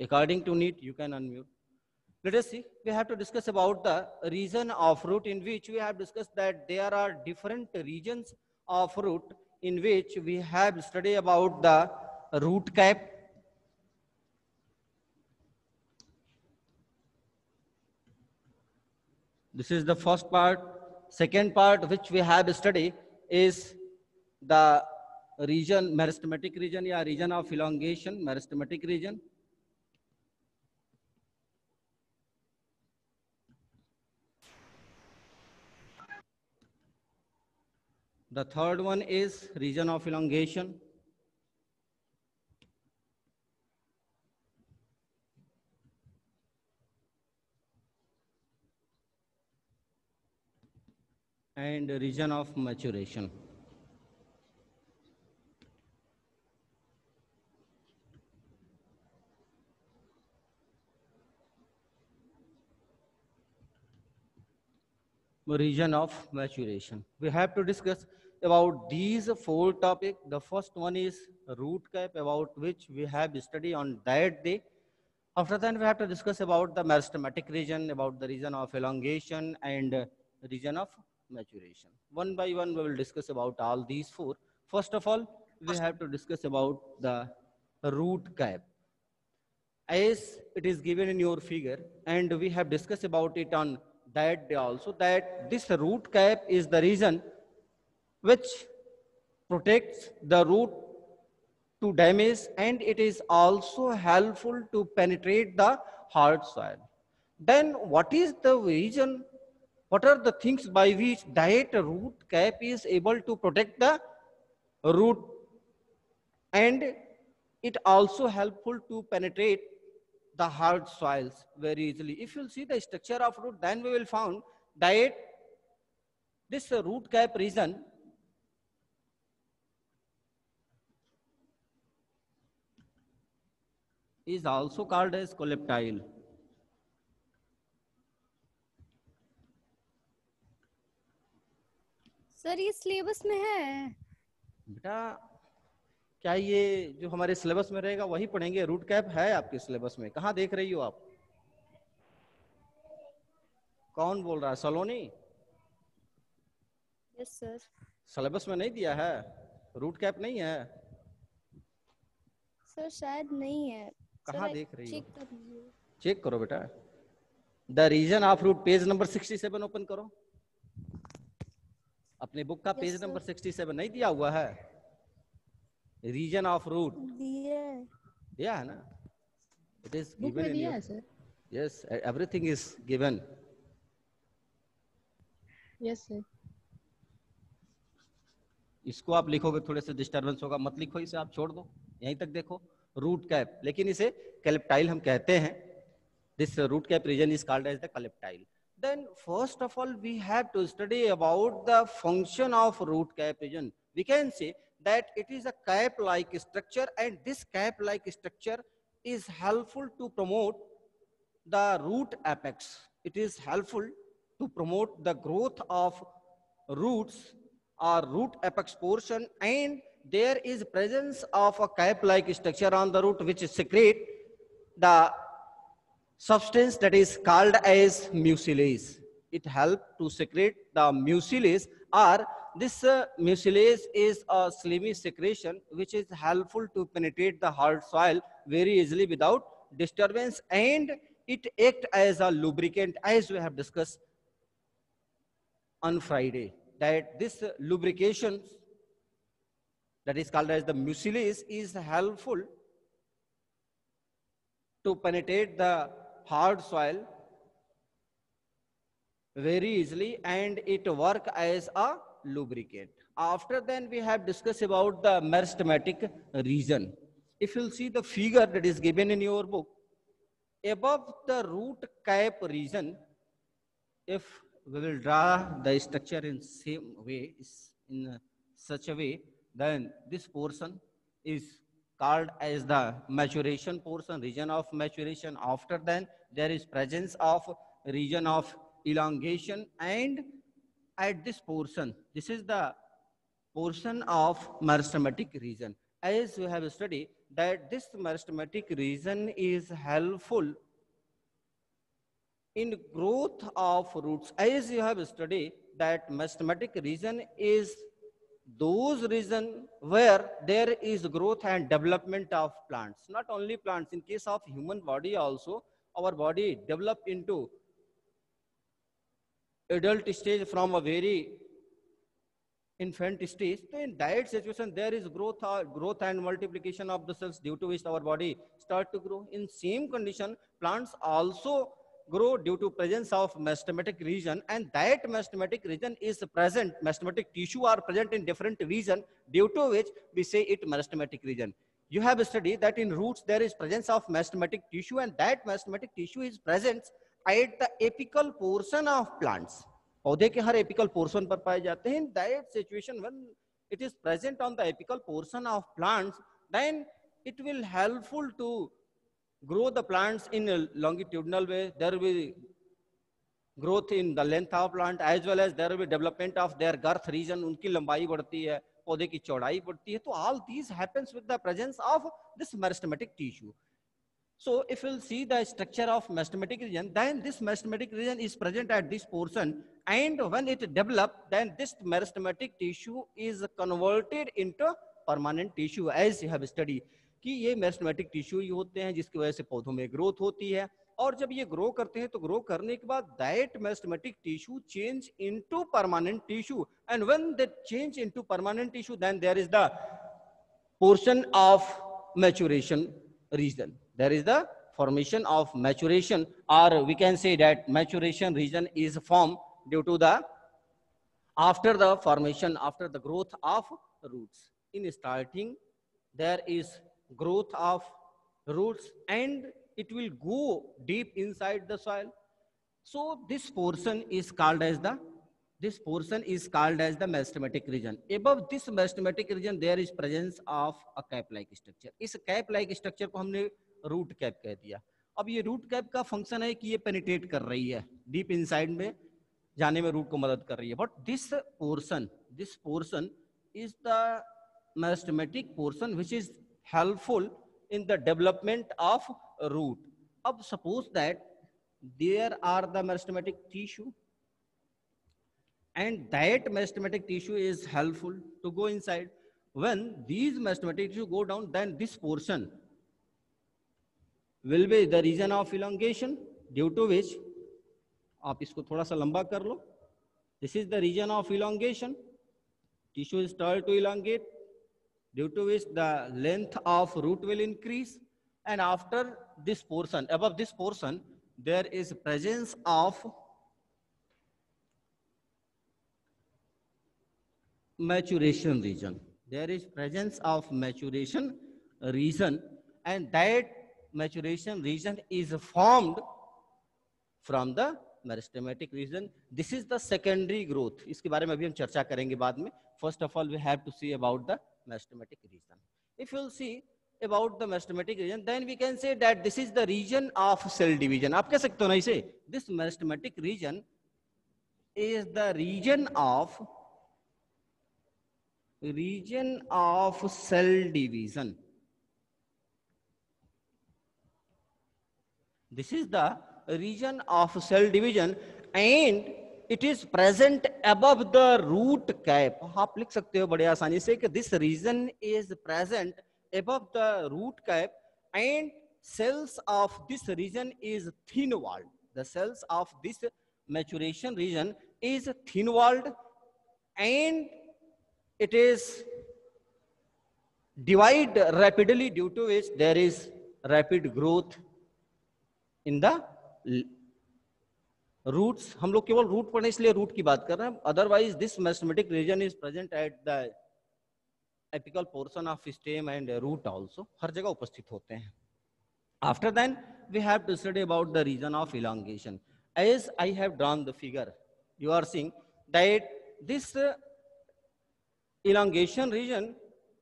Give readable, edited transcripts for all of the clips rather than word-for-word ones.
According to need, you can unmute. Let us see. We have to discuss about the region of root, in which we have discussed that there are different regions of root, in which we have studied about the root cap. This is the first part. Second part which we have studied is the region, meristematic region, या region of elongation, meristematic region. The third one is region of elongation. And region of maturation. Region of maturation. We have to discuss about these four topics. The first one is root cap, about which we have studied on that day. After that, we have to discuss about the meristematic region, about the region of elongation and region of maturation. One by one, we will discuss about all these four. First of all, we have to discuss about the root cap. As it is given in your figure, and we have discussed about it on that day also, that this root cap is the region which protects the root to damage, and it is also helpful to penetrate the hard soil. Then what is the region, what are the things by which that root cap is able to protect the root, and it also helpful to penetrate the hard soils very easily. If you'll see the structure of root, then we will find that this root cap region is also called as coleoptile. Sir ये syllabus में है बेटा, क्या ये जो हमारे syllabus में रहेगा वही पढ़ेंगे? रूट कैप है आपके सिलेबस में? कहाँ देख रही हो आप? कौन बोल रहा है? सलोनी? Yes sir. सिलेबस में नहीं दिया है? रूट कैप नहीं है सर शायद नहीं है। कहाँ देख रही हो? चेक कर लीजिए। चेक करो बेटा। The reason of root, page number 67 open करो। अपने बुक का पेज नंबर 67 नहीं दिया हुआ है? रीजन ऑफ रूट दिया है ना? It is given in your, yes, everything is given. Yes sir. इसको आप लिखोगे थोड़े से डिस्टर्बेंस होगा, मत लिखो इसे, आप छोड़ दो, यहीं तक देखो। रूट कैप, लेकिन इसे कैलेप्टाइल हम कहते हैं। This root cap region is called as the calyptra. Then first of all we have to study about the function of root cap region. We can say that it is a cap like structure, and this cap like structure is helpful to promote the root apex. It is helpful to promote the growth of roots or root apex portion, and there is presence of a cap like structure on the root which secrete the substance that is called as mucilage. It helps to secrete the mucilage, or this mucilage is a slimy secretion which is helpful to penetrate the hard soil very easily without disturbance, and it acts as a lubricant, as we have discussed on Friday, that this lubrication that is called as the mucilage is helpful to penetrate the hard soil very easily, and it work as a lubricant. After then we have discussed about the meristematic region. If you'll see the figure that is given in your book, above the root cap region, if we will draw the structure in same way, in such a way, then this portion is called as the maturation portion, region of maturation. After then there is presence of region of elongation, and at this portion, this is the portion of meristematic region. As we have studied that this meristematic region is helpful in growth of roots. As you have studied that meristematic region is those region where there is growth and development of plants. Not only plants, in case of human body also, our body develop into adult stage from a very infant stage. So in that situation, there is growth and multiplication of the cells, due to which our body start to grow. In same condition, plants also grow due to presence of meristematic region, and that meristematic region is present. Meristematic tissue are present in different region, due to which we say it meristematic region. You have studied that in roots there is presence of meristematic tissue, and that meristematic tissue is present at the apical portion of plants. पौधे के हर apical portion पर पाए जाते हैं. In that situation when it is present on the apical portion of plants, then it will helpful to grow the plants in a longitudinal way. There will be growth in the length of plant, as well as there will be development of their girth region. उनकी लंबाई बढ़ती है, पौधे की चौड़ाई बढ़ती है. तो all these happens with the presence of this meristematic tissue. So if you'll see the structure of meristematic region, then this meristematic region is present at this portion, and when it develops, then this meristematic tissue is converted into permanent tissue. As you have studied कि ये meristematic tissue ही होते हैं जिसकी वजह से पौधों में growth होती है, और जब ये grow करते हैं तो grow करने के बाद that meristematic tissue change into permanent tissue, and when they change into permanent tissue, then there is the portion of maturation region. There is the formation of maturation, or we can say that maturation region is formed due to the after the formation, after the growth of roots. In starting, there is growth of roots, and it will go deep inside the soil. So this portion is called as the meristematic region. Above this meristematic region, there is presence of a cap-like structure. इस cap-like structure को हमने root cap कह दिया. अब ये root cap का function है कि ये penetrate कर रही है, deep inside में जाने में root को मदद कर रही है. But this portion is the meristematic portion which is helpful in the development of root. अब suppose that there are the meristematic tissue, and that meristematic tissue is helpful to go inside. When these meristematic tissue go down, then this portion will be the region of elongation, due to which आप इसको थोड़ा सा लंबा कर लो. This is the region of elongation. Tissue start to elongate, due to which the length of root will increase, and after this portion, above this portion, there is presence of maturation region. There is presence of maturation region, and that maturation region is formed from the meristematic region. This is the secondary growth. इसके बारे में अभी हम चर्चा करेंगे बाद में. First of all, we have to see about the meristematic region. If you'll see about the meristematic region, then we can say that this is the region of cell division. आप कह सकते हो ना इसे? This meristematic region is the region of cell division. This is the region of cell division, and it is present above the root cap. आप लिख सकते हो बड़े आसानी से कि this region is present above the root cap, and cells of this region is thin walled. The cells of this maturation region is thin walled, and it is divide rapidly, due to which there is rapid growth in the roots. हम लोग केवल root पढ़ने इसलिए root की बात कर रहे हैं. Otherwise, this meristematic region is present at the apical portion of stem and root also. हर जगह उपस्थित होते हैं. After then, we have to study about the region of elongation. As I have drawn the figure, you are seeing that this elongation region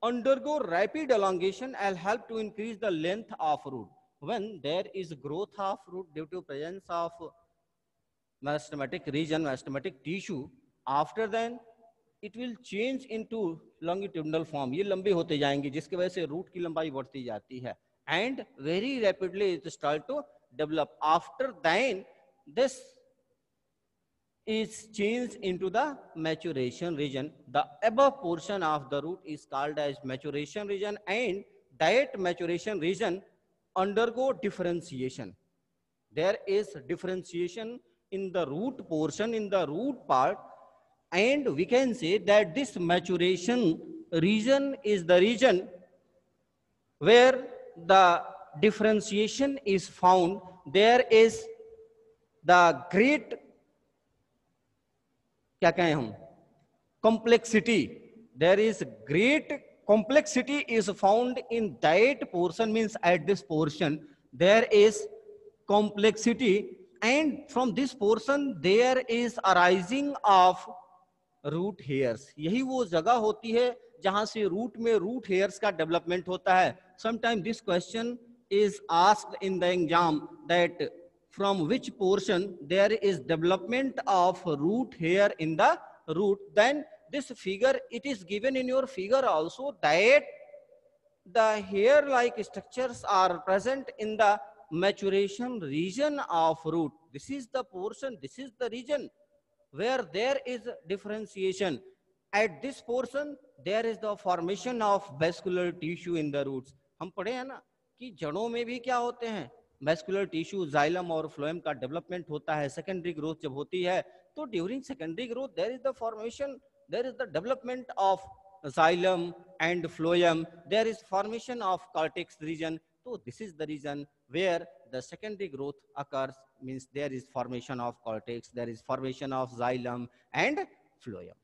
undergo rapid elongation and help to increase the length of root. When there is growth of root due to presence of meristematic region, meristematic tissue, after then it will change into longitudinal form, ये लंबे होते जाएंगे जिसकी वजह से root की लंबाई बढ़ती जाती है, and very rapidly it start to develop. After then this is changed into the maturation region. The above portion of the root is called as maturation region, and that maturation region undergo differentiation. There is differentiation in the root portion, in the root part, and we can say that this maturation region is the region where the differentiation is found. There is the great, क्या कहें हम, complexity. There is great complexity is found in that portion, means at this portion there is complexity, and from this portion there is arising of root hairs. यही वो जगह होती है जहां से रूट में रूट हेयर्स का डेवलपमेंट होता है. Sometime this question is asked in the exam that from which portion there is development of root hair in the root. Then this figure, it is given in your figure also that the hair like structures are present in the maturation region of root. This is the portion, this is the region where there is differentiation. At this portion there is the formation of vascular tissue in the roots. हम पढ़े हैं ना कि जड़ों में भी क्या होते हैं, वेस्कुलर टिश्यू, जाइलम और फ्लोएम का डेवलपमेंट होता है. सेकेंडरी ग्रोथ जब होती है तो during secondary growth there is the formation, there is the development of xylem and phloem, there is formation of cortex region. So this is the region where the secondary growth occurs, means there is formation of cortex, there is formation of xylem and phloem.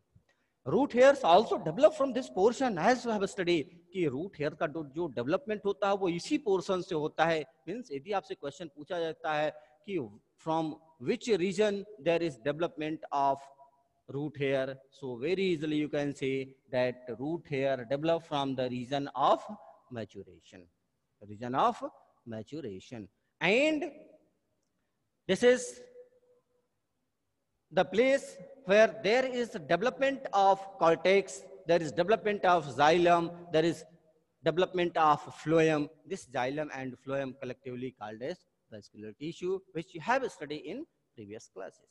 Root hairs also develop from this portion as we have studied कि root hair का जो development होता है वो इसी portion से होता है. मींस यदि आपसे क्वेश्चन पूछा जाता है कि from which region there is development of root hair, so very easily you can say that root hair develop from the region of maturation, region of maturation. And this is the place where there is development of cortex, there is development of xylem, there is development of phloem. This xylem and phloem collectively called as vascular tissue, which you have studied in previous classes.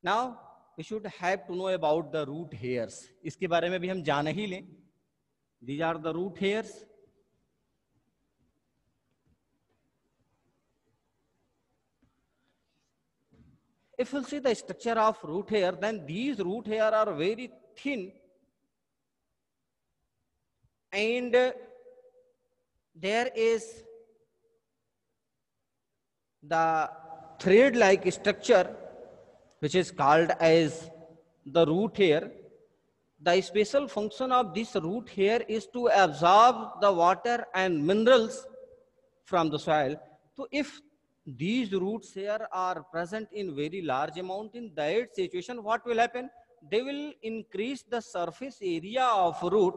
Now we should have to know about the root hairs. इसके बारे में भी हम जान ही लें. These are the root hairs. If you see the structure of root hair, then these root hair are very thin, and there is the thread-like structure which is called as the root hair. The special function of this root hair is to absorb the water and minerals from the soil. So if these roots here are present in very large amount, in that situation what will happen? They will increase the surface area of root,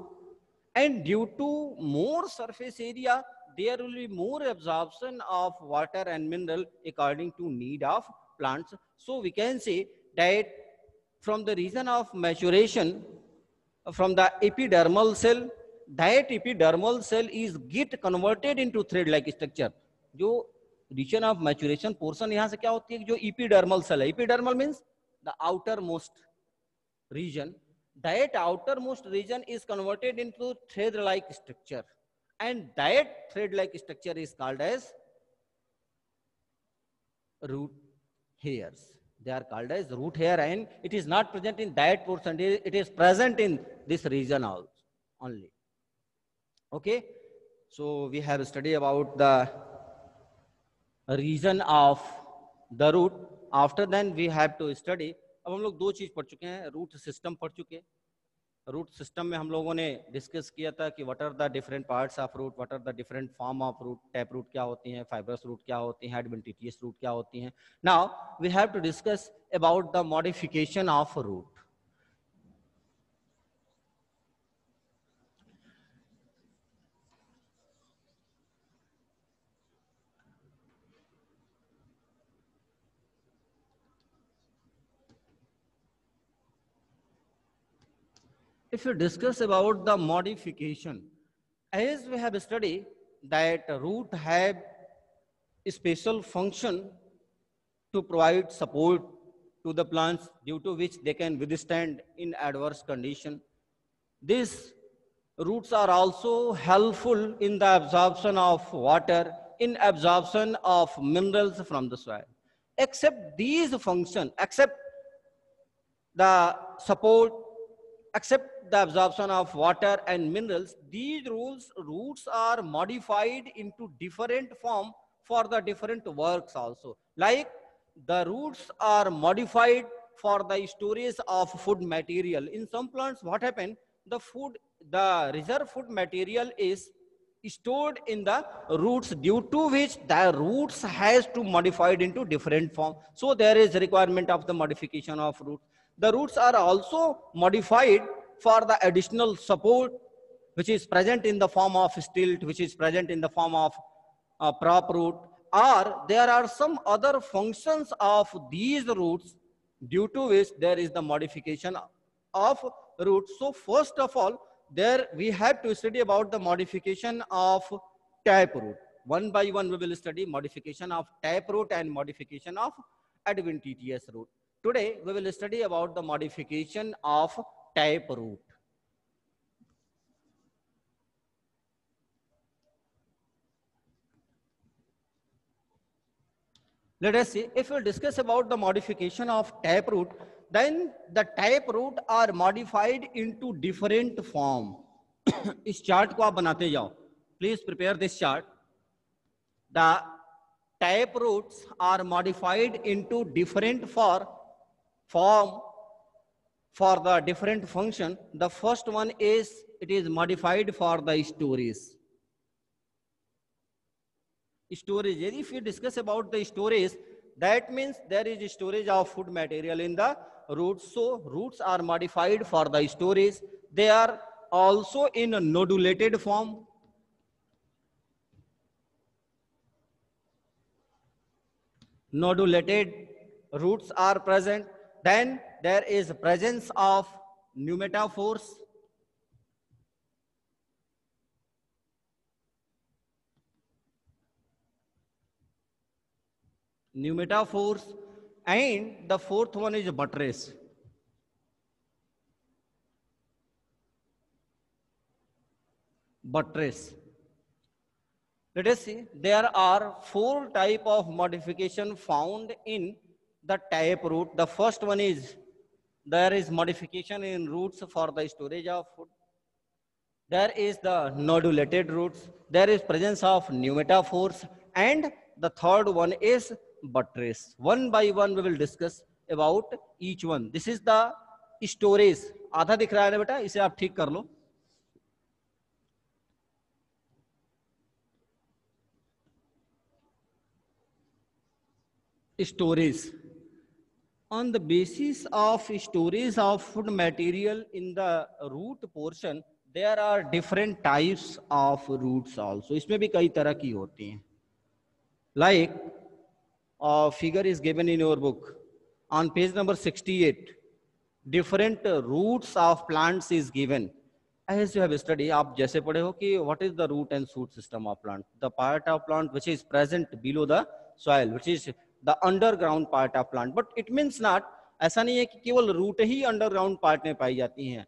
and due to more surface area there will be more absorption of water and mineral according to need of plants. So we can say that from the region of maturation, from the epidermal cell, that epidermal cell is get converted into thread like structure. जो region of maturation portion यहाँ से क्या होती है, जो epidermal cell है, epidermal means the outermost region, that outermost region is converted into thread like structure, and that thread like structure is called as root hairs. They are called as root hair, and it is not present in that portion, it is present in this region also only. Okay, so we have studied about the region of the root. After then we have to study, अब हम लोग दो चीज पढ़ चुके हैं, root system पढ़ चुके हैं. रूट सिस्टम में हम लोगों ने डिस्कस किया था कि what are the different parts of root, what are the different form of root, tap root क्या होती हैं, फाइब्रस रूट क्या होती हैं, एडवेंटिशियस रूट क्या होती हैं. Now we have to discuss about the modification of root. if you discuss about the modification, as we have studied that root have a special function to provide support to the plants due to which they can withstand in adverse condition. These roots are also helpful in the absorption of water, in absorption of minerals from the soil. Except these function, except the support, except the absorption of water and minerals, these roots are modified into different form for the different works also. Like the roots are modified for the storage of food material. In some plants, what happened? The reserve food material is stored in the roots, due to which the roots has to modified into different form. So there is requirement of the modification of roots. The roots are also modified for the additional support, which is present in the form of stilt, which is present in the form of prop root, or there are some other functions of these roots due to which there is the modification of roots. So first of all, there we have to study about the modification of taproot. One by one we will study modification of taproot and modification of adventitious root. Today we will study about the modification of taproot. Let us see, if we discuss about the modification of taproot, then the taproot are modified into different form. इस chart को आप बनाते जाओ. Please prepare this chart. The taproots are modified into different form for the different function. The first one is it is modified for the storage. Storage. If we discuss about the storage, that means there is storage of food material in the roots. So roots are modified for the storage. They are also in a nodulated form. Nodulated roots are present. Then there is presence of pneumatophores. Pneumatophores, and the fourth one is buttress. Buttress. Let us see, there are 4 type of modification found in the taproot. The first one is there is modification in roots for the storage of food. There is the nodulated roots. There is presence of pneumatophores, and the third one is buttress. One by one we will discuss about each one. This is the storage. आधा दिख रहा है ना बेटा, इसे आप ठीक कर लो. Storage. On the basis of storage of food material in the root portion, there are different types of roots also. इसमें भी कई तरह की होती हैं. Like a figure is given in your book on page number 68. Different roots of plants is given. As you have studied, आप जैसे पढ़े हो कि what is the root and shoot system of plant? The part of plant which is present below the soil, which is the underground part of plant. But it means not, ऐसा नहीं है कि केवल root ही underground part में पाई जाती हैं.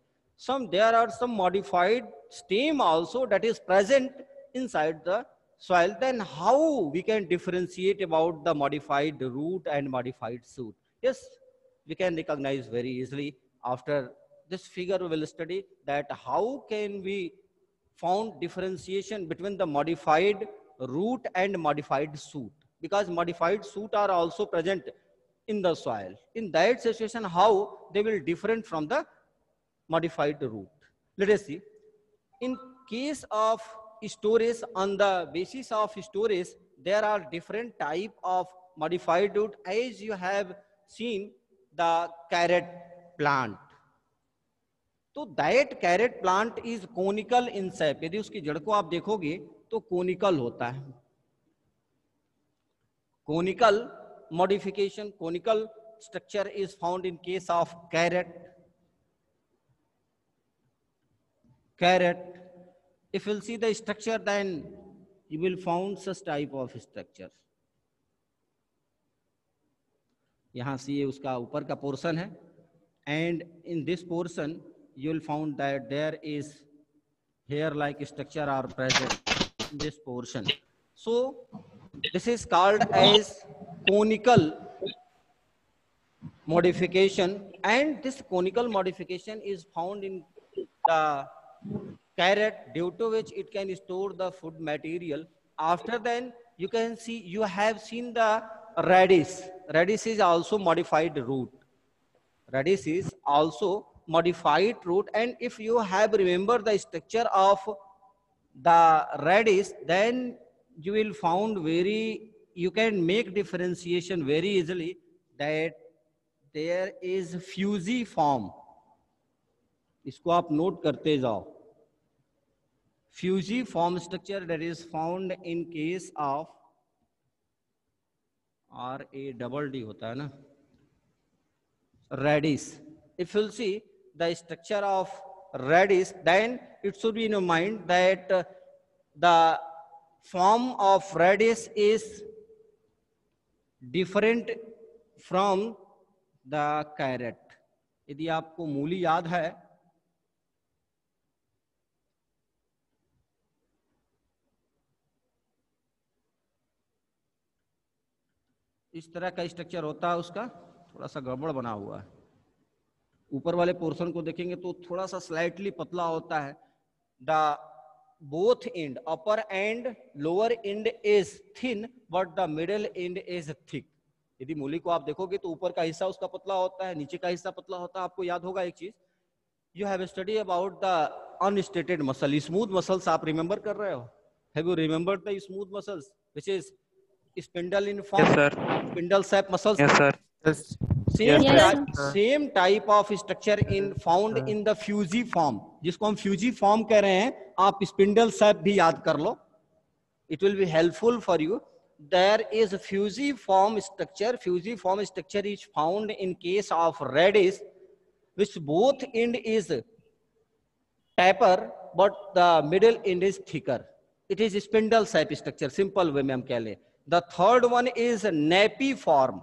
There are some modified stem also that is present inside the soil. Then how we can differentiate about the modified root and modified shoot? Yes, we can recognize very easily. After this figure we will study that how can we found differentiation between the modified root and modified shoot, because modified shoot are also present in the soil. In that situation, how they will different from the modified root. Let us see. In case of storage, on the basis of storage, there are different type of modified root. As you have seen the carrot plant, तो that carrot plant is conical in shape. यदि उसकी जड़ को आप देखोगे तो conical होता है. Conical modification, conical structure is found in case of carrot. carrot. If you'll see the structure, then you will find such type of structure. यहाँ से ये उसका ऊपर का पोर्शन है, and in this portion you will find that there is hair like structure are present in this portion. So this is called as conical modification, and this conical modification is found in the carrot, due to which it can store the food material. After then you can see, you have seen the radish. Radish is also modified root. Radish is also modified root, and if you have remembered the structure of the radish, then you will found you can make differentiation very easily that there is fusiform. इसको आप note करते जाओ. Fusiform structure that is found in case of RADD होता है ना, radish. If you'll see the structure of radish, then it should be in your mind that the form of radish is different from the carrot. यदि आपको मूली याद है, इस तरह का स्ट्रक्चर होता है, उसका थोड़ा सा गड़बड़ बना हुआ है. ऊपर वाले पोर्शन को देखेंगे तो थोड़ा सा स्लाइटली पतला होता है. The both and, upper and lower and is thin but the middle and is thick. यदि मूली को आप देखोगे तो ऊपर का हिस्सा उसका पतला होता है, नीचे का हिस्सा पतला होता है. आपको याद होगा एक चीज, you have study about the unstriated muscle. Smooth muscles आप रिमेंबर कर रहे हो? Have you remembered the smooth muscles which is spindle in form? Yes, sir. Spindle shape muscles. Yes, sir. Yes. Same type of structure found in the fusiform, जिसको हम fusiform कह रहे हैं. आप spindle shape भी याद कर लो. It will be helpful for you. There is a fusiform structure. Fusiform structure is found in case of radish, which both end is taper, but the middle end is thicker. It is spindle shape structure. Simple way में हम कह लें. The third one is napiform.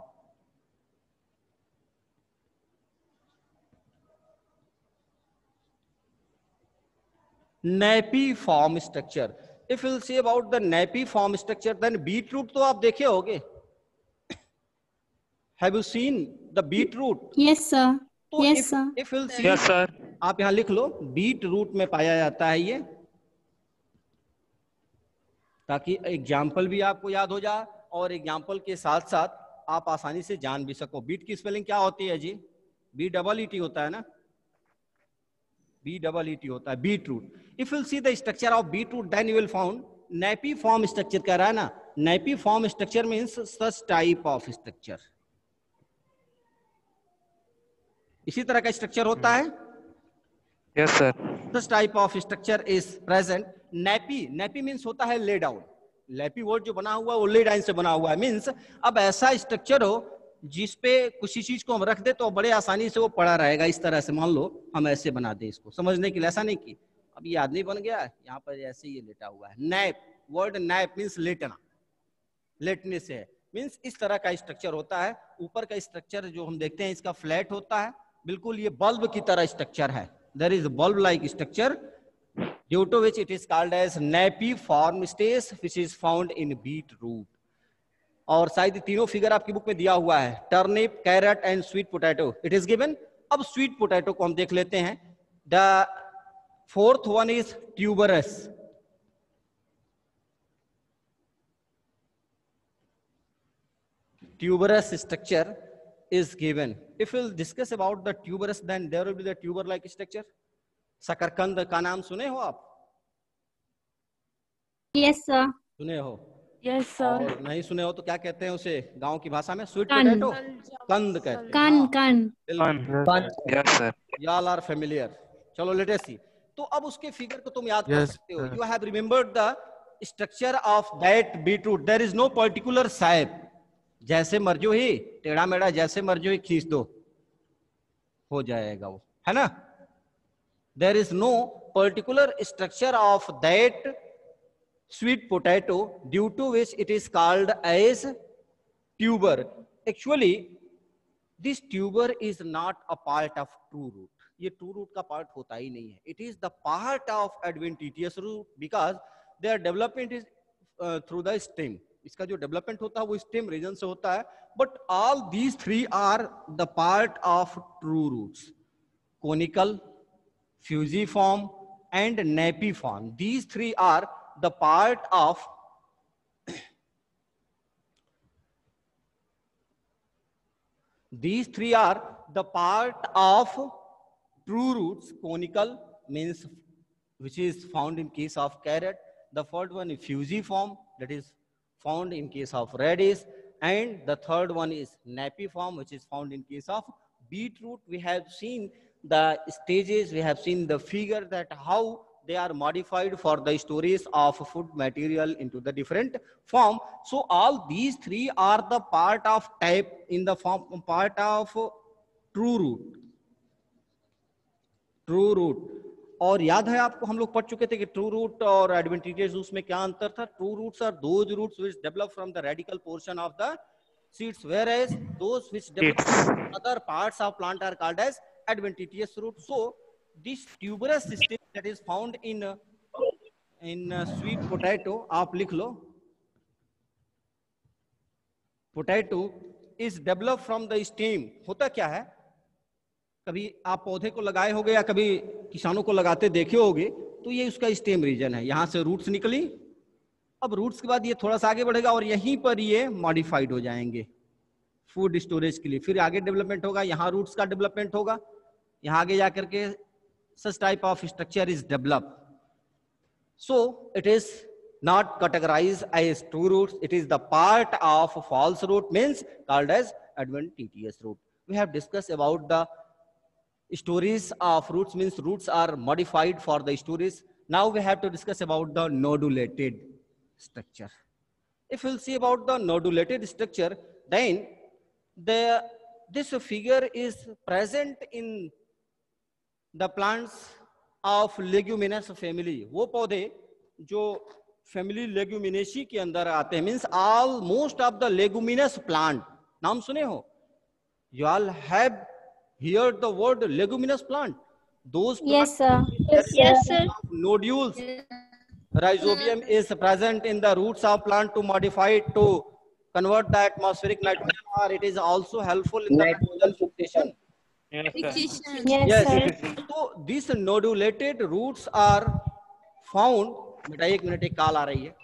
Napiform structure. If you'll see about the napiform structure, then beetroot तो आप देखे होगे. Have you seen the beetroot? Yes, sir. तो Yes, sir. If you'll see, Yes, sir. आप यहाँ लिख लो, beetroot में पाया जाता है ये, ताकि एग्जाम्पल भी आपको याद हो जाए और एग्जाम्पल के साथ साथ आप आसानी से जान भी सको. बीट की स्पेलिंग क्या होती है जी? BEET होता है ना, BEET होता है beetroot. If you see the structure of beetroot, then you will found napiform structure कह रहा है ना. napiform structure means such type of structure. इसी तरह का स्ट्रक्चर होता है. Yes, sir. This type of structure is present. Nappy means होता है lay down. Nappy word जो बना हुआ है वो lay down से बना हुआ है. Means अब ऐसा स्ट्रक्चर हो जिसपे किसी चीज को हम रख दे तो बड़े आसानी से वो पड़ा रहेगा. इस तरह से मान लो हम ऐसे बना दे इसको, समझने के लिए. ऐसा नहीं कि अब ये आदमी बन गया है, यहाँ पर ऐसे ये लेटा हुआ है. नैप, वर्ड नैप मीन्स लेटना, लेटने से है. मीन्स इस तरह का स्ट्रक्चर होता है. ऊपर का स्ट्रक्चर जो हम देखते हैं इसका फ्लैट होता है, बिल्कुल ये बल्ब की तरह स्ट्रक्चर है. There is a bulb-like structure, due to which it is called as napiform stage, which is found in beetroot. और शायद तीनों फिगर आपकी बुक में दिया हुआ है, turnip, carrot and sweet potato. It is given. अब स्वीट पोटैटो को हम देख लेते हैं. The fourth one is tuberous. Tuberous structure is given. If we'll discuss about the tuberous, then there will be the tuber-like structure. शकरकंद का नाम सुने हो आप? Yes, sir. सुने हो? Yes, sir. और नहीं सुने हो तो क्या कहते हैं उसे गांव की भाषा में? Sweet Kan. पोटैटो, कंद कहते हैं. Kan. Yes, sir. Y'all are familiar. चलो लेट अस सी. तो अब उसके फिगर को तुम याद कर सकते हो. You have remembered the structure of that beetroot. There is no particular shape. जैसे मर्जो ही टेढ़ा मेढ़ा जैसे मर्जो ही खींच दो हो जाएगा वो, है ना. There is no particular structure of that sweet potato due to which it is called as tuber. Actually this tuber is not a part of true root. ये true root का part होता ही नहीं है. It is the part of adventitious root because their development is through the stem. इसका जो development होता है वो stem region से होता है. But all these three are the part of true roots: conical, fusiform, and napiform. These three are the part of these three are the part of true roots. Conical means which is found in case of carrot. The fourth one is fusiform, that is found in case of radish, and the third one is napiform, which is found in case of beetroot. We have seen the stages, we have seen the figure that how they are modified for the storage of food material into the different form. So all these three are the part of type in the form part of true root. True root. और याद है आपको हम लोग पढ़ चुके थे कि ट्रू रूट और एडवेंटिशियस रूट्स में क्या अंतर था. True roots are those roots which develop from the radical portion of the seeds, whereas those which develop from other parts of plant are called as adventitious root. So this tuberous system that is found in sweet potato, आप लिख लो, potato is developed from the stem. होता क्या है, कभी आप पौधे को लगाए होगे या कभी किसानों को लगाते देखे होगे, तो ये उसका स्टेम रीजन है. यहां से रूट्स निकली, अब रूट्स के बाद ये थोड़ा सा आगे बढ़ेगा और यहीं पर ये मॉडिफाइड हो जाएंगे फूड स्टोरेज के लिए. फिर आगे डेवलपमेंट होगा, यहाँ रूट्स का डेवलपमेंट होगा, यहाँ आगे जाकर के such type of structure is developed. So it is not categorized as true roots. It is the part of false root, means called as adventitious root. We have discussed about the stories of roots, means roots are modified for the stories. Now we have to discuss about the nodulated structure. If we'll see about the nodulated structure, then this figure is present in the plants of leguminous family. वो पौधे जो family leguminaceae के अंदर आते हैं, means all most of the leguminous plant. नाम सुने हो? You all have heard the word leguminous plant. Those Yes, sir. Yes, sir. nodules. Rhizobium is present in the roots of plant to modify it to convert the atmospheric nitrogen, or it is also helpful in the nitrogen fixation. Yes, sir. Yes, sir. So these nodulated roots are found. बेटा एक minute, एक call आ रही है.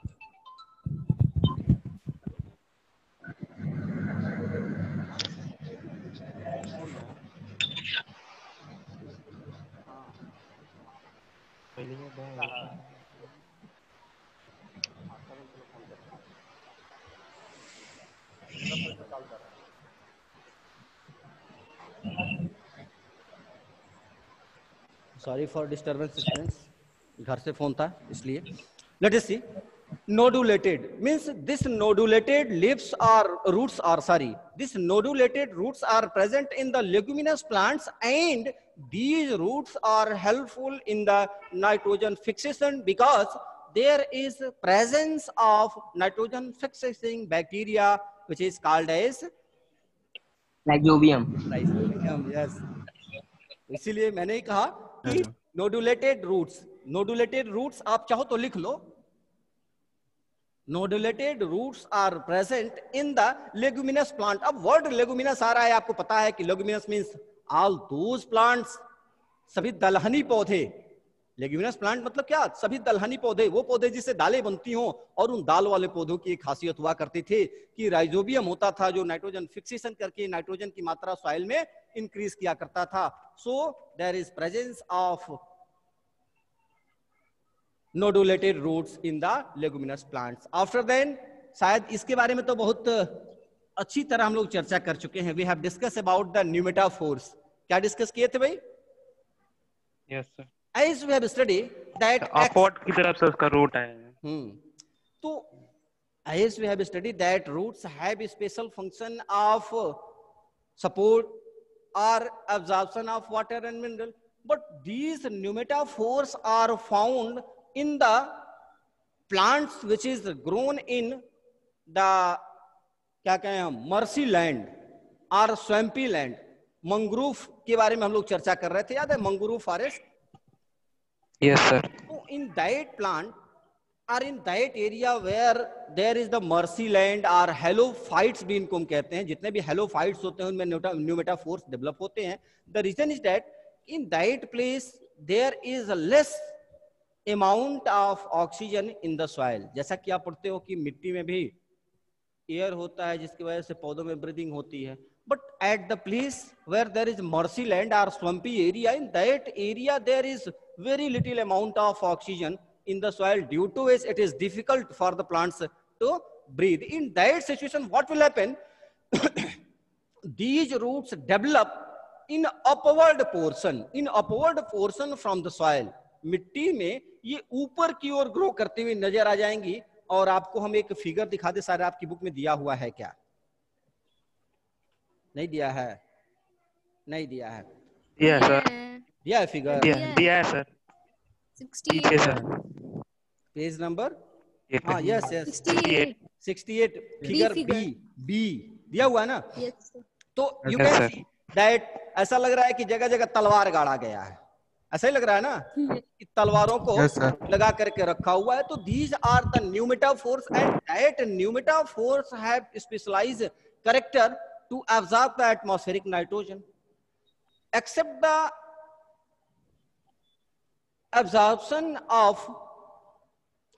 Sorry for disturbance students, घर से phone था इसलिए. Let us see. Nodulated means this nodulated leaves or roots are this nodulated roots are present in the leguminous plants, and these roots are helpful in the nitrogen fixation because there is presence of nitrogen fixing bacteria which is called as Rhizobium. Rhizobium. Yes. इसीलिए मैंने ही कहा कि nodulated roots आप चाहो तो लिख लो. Nodulated roots are present in the leguminous plant. अब word leguminous आ रहा है, आपको पता है कि leguminous means all those plants, सभी दलहनी पौधे. leguminous plant मतलब क्या? सभी दलहनी पौधे, वो पौधे जिससे दालें बनती हों. और उन दाल वाले पौधों की एक खासियत हुआ करती थी कि राइजोबियम होता था जो नाइट्रोजन फिक्सेशन करके नाइट्रोजन की मात्रा सॉइल में इंक्रीज किया करता था. So there is presence of nodulated roots in the leguminous plants. After then, शायद इसके बारे में तो बहुत अच्छी तरह हम लोग चर्चा कर चुके हैं. We have discussed about the pneumatophores. क्या डिस्कस किए थे भाई? Yes, sir. As we have studied that upward की तरफ से उसका रूट है. तो as we have studied that roots have a special function of support or absorption of water and mineral. but these pneumatophores are found in the plants which is grown in the क्या कहें हम mercy land और swampy land. मंग्रूव के बारे में हम लोग चर्चा कर रहे थे, याद है मंग्रूव forest? Yes, sir. So in that plant or in that area where there is the mercy land or halophytes भी इनको हम कहते हैं, जितने भी halophytes होते हैं उनमें pneumatophores develop होते हैं. The reason is that in that place there is a less amount of oxygen in the soil. जैसा कि आप पढ़ते हो कि मिट्टी में भी एयर होता है जिसकी वजह से पौधों में ब्रीदिंग होती है. But at the place where there is marshy land or swampy area, in that area there is very little amount of oxygen in the soil, due to which it is difficult for the plants to breathe. In that situation, what will happen? These roots develop in upward portion from the soil. मिट्टी में ये ऊपर की ओर grow करती हुई नजर आ जाएंगी. और आपको हम एक फिगर दिखा दे, सारे आपकी बुक में दिया हुआ है क्या? नहीं दिया है? नहीं दिया है? Yes, sir. दिया है फिगर? दिया है सर. 68 पीछे सर. Page number? ये हाँ, यस यस, 68 68 फिगर बी दिया हुआ है ना? yes sir. तो you Yes, can sir. See that ऐसा लग रहा है कि जगह जगह तलवार गाड़ा गया है. ऐसा ही लग रहा है ना कि तलवारों को लगा करके रखा हुआ है. तो these are the pneumatophores and that pneumatophores have specialized character to absorb the atmospheric nitrogen. Except the absorption of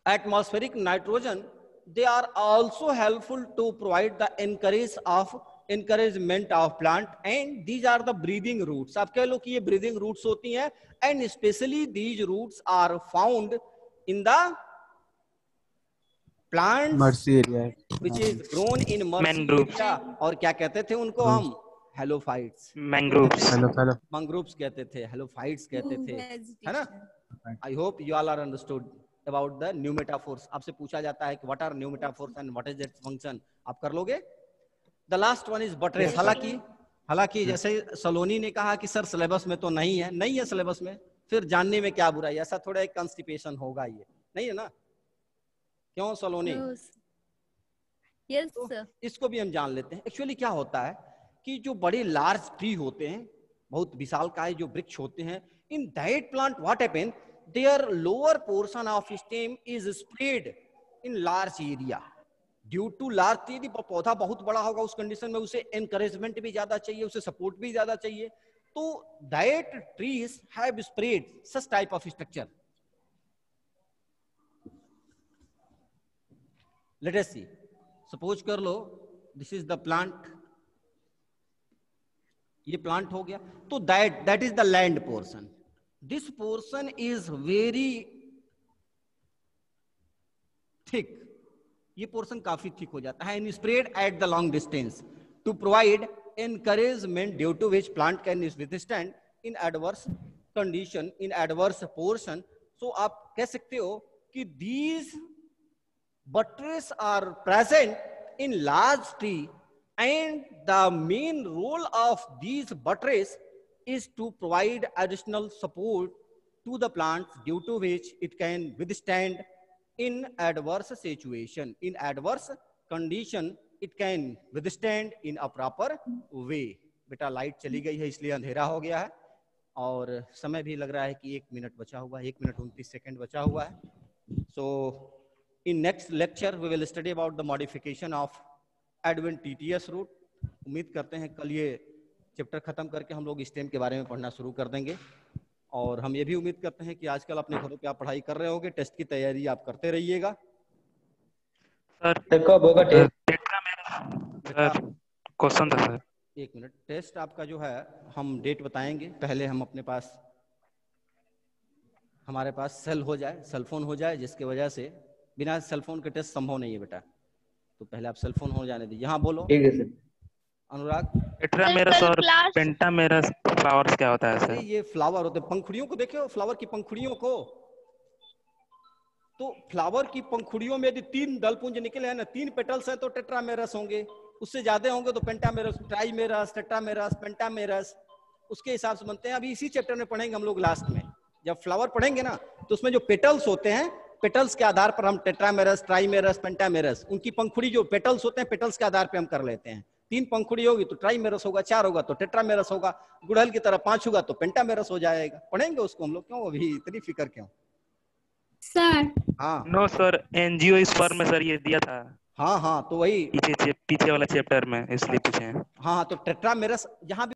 atmospheric nitrogen, they are also helpful to provide the encouragement of plant, and these are the breathing roots. आप कह लो कि ये breathing roots होती हैं, and especially these roots are found in the plants mercy area which is grown in mercy Mangroves. area. और क्या कहते थे उनको हम? Halophytes. Mangroves. हेलो Mangroves कहते थे, halophytes कहते थे, है ना? I hope you all are understood about the pneumatophores. आपसे पूछा जाता है कि what are pneumatophores and what is their function? आप कर लोगे? The last one is buttress. हालांकि जैसे सलोनी ने कहा कि सर सिलेबस में तो नहीं है सिलेबस में, फिर जानने में क्या बुराई? ऐसा थोड़ा एक कंस्टिपेशन होगा, ये नहीं है ना? क्यों सलोनी? yes तो sir. इसको भी हम जान लेते हैं. एक्चुअली क्या होता है कि जो बड़े लार्ज ट्री होते हैं, बहुत विशालकाय जो वृक्ष होते हैं, in that plant what happen, there lower portion of stem is spread in large area due to large. यदि पौधा बहुत बड़ा होगा उस कंडीशन में उसे एनकरेजमेंट भी ज्यादा चाहिए, उसे सपोर्ट भी ज्यादा चाहिए. तो that trees have spread such type of structure. Let us see. Suppose कर लो दिस इज द प्लांट, ये प्लांट हो गया. तो that is the land portion. This portion is very thick. ये पोर्शन काफी थिक हो जाता है and spread at the long distance to provide encouragement due to which plant can withstand in adverse condition, in adverse portion. So आप कह सकते हो कि these buttress are present in large tree and the main role of these buttress is to provide additional support to the plants due to which it can withstand in adverse situation, in adverse condition it can withstand in a proper way. बेटा light चली गई है इसलिए अंधेरा हो गया है और समय भी लग रहा है कि 1 मिनट बचा हुआ है, 1 मिनट 29 सेकंड बचा हुआ है. So in next lecture we will study about the modification of adventitious root. उम्मीद करते हैं कल ये चैप्टर खत्म करके हम लोग स्टेम के बारे में पढ़ना शुरू कर देंगे. और हम ये भी उम्मीद करते हैं कि आजकल अपने घरों पे आप पढ़ाई कर रहे होगे, टेस्ट की तैयारी आप करते रहिएगा. सर कब होगा टेस्ट? सर क्वेश्चन था सर. 1 मिनट. टेस्ट आपका जो है हम डेट बताएंगे, पहले हम अपने पास हमारे पास सेल हो जाए, सेलफोन हो जाए, जिसकी वजह से बिना सेलफोन के टेस्ट संभव नहीं है बेटा. तो पहले आप सेलफोन हो जाने दीजिए. हाँ बोलो. ठीक है सर. अनुराग. टेट्रामेरस और पेंटामेरस फ्लावर्स क्या होता है अरे सर? ये फ्लावर होते, पंखुड़ियों को देखो, फ्लावर की पंखुड़ियों को. तो फ्लावर की पंखुड़ियों में यदि 3 दलपुंज निकले हैं ना, 3 पेटल्स हैं तो टेट्रामेरस होंगे. उससे ज्यादा होंगे तो पेंटामेरस, ट्राइमेरस, टेट्रामेरस, पेंटामेरस. उसके हिसाब से बनते हैं। अभी इसी चैप्टर में पढ़ेंगे हम लोग लास्ट में, जब फ्लावर पढ़ेंगे ना तो उसमें जो पेटल्स होते हैं, पेटल्स के आधार पर हम टेट्रामेरस, ट्राइमेरस, पेंटामेरस, उनकी पंखुड़ी जो पेटल्स होते हैं पेटल्स के आधार पे हम कर लेते हैं। 3 पंखुड़ी होगी तो ट्राइमेरस होगा, 4 होगा तो टेट्रामेरस होगा, गुड़हल की तरह 5 होगा तो पेंटामेरस हो जाएगा। पढ़ेंगे उसको हम लोग, क्यों अभी इतनी फिक्र क्यों? सर हाँ नो सर, एंजियोस्पर्म में सर ये दिया था हाँ हाँ, तो वही पीछे वाला चैप्टर में, इसलिए पूछे हैं। हाँ, तो टेट्रामेरस यहाँ